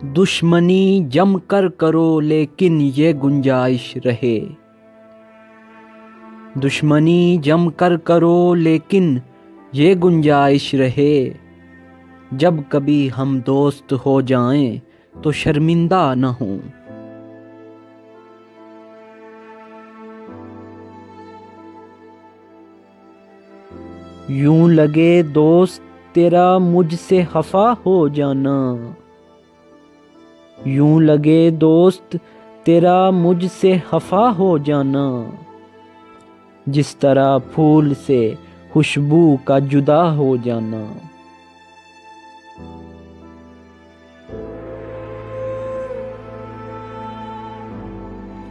دشمنی جم کر کرو لیکن یہ گنجائش رہے، دشمنی جم کر کرو لیکن یہ گنجائش رہے، جب کبھی ہم دوست ہو جائیں تو شرمندہ نہ ہوں۔ یوں لگے دوست تیرا مجھ سے خفا ہو جانا، یوں لگے دوست تیرا مجھ سے خفا ہو جانا، جس طرح پھول سے خوشبو کا جدا ہو جانا۔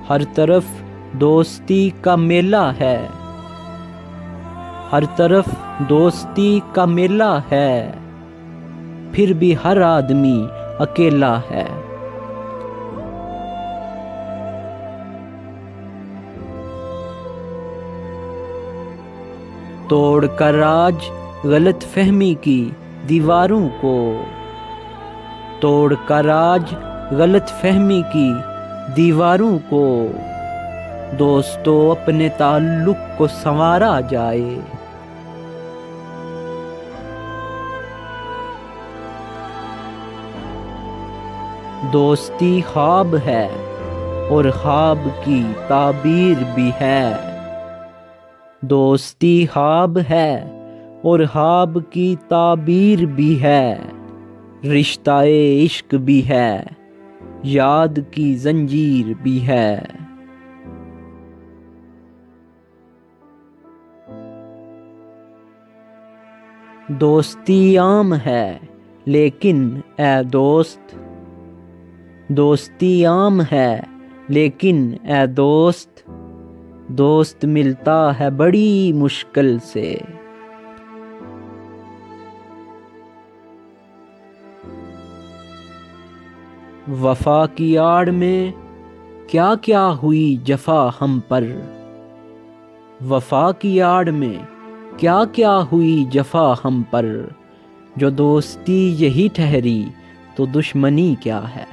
ہر طرف دوستی کا میلہ ہے، ہر طرف دوستی کا میلہ ہے، پھر بھی ہر آدمی اکیلا ہے۔ توڑ کر آج غلط فہمی کی دیواروں کو، توڑ کر آج غلط فہمی کی دیواروں کو، دوستو اپنے تعلق کو سنوارا جائے۔ دوستی خواب ہے اور خواب کی تعبیر بھی ہے، دوستی خواب ہے اور خواب کی تعبیر بھی ہے، رشتہ عشق بھی ہے، یاد کی زنجیر بھی ہے۔ دوستی عام ہے لیکن اے دوست، دوستی عام ہے لیکن اے دوست، دوست ملتا ہے بڑی مشکل سے۔ وفا کی آڑ میں کیا کیا ہوئی جفا ہم پر، وفا کی آڑ میں کیا کیا ہوئی جفا ہم پر، جو دوستی یہی ٹھہری تو دشمنی کیا ہے۔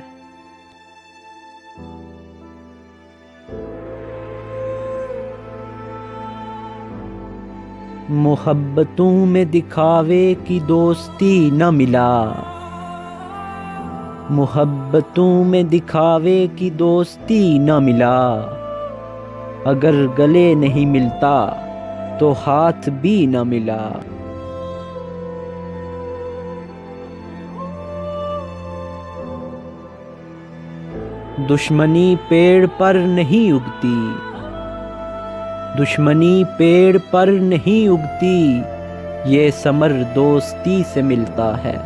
محبتوں میں دکھاوے کی دوستی نہ ملا، محبتوں میں دکھاوے کی دوستی نہ ملا، اگر گلے نہیں ملتا تو ہاتھ بھی نہ ملا۔ دشمنی پیڑ پر نہیں اگتی، دشمنی پیڑ پر نہیں اگتی، یہ ثمر دوستی سے ملتا ہے۔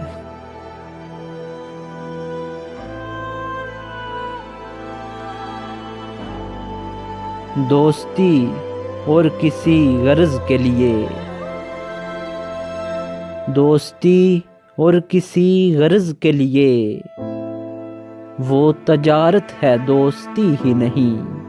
دوستی اور کسی غرض کے لیے، دوستی اور کسی غرض کے لیے، وہ تجارت ہے دوستی ہی نہیں۔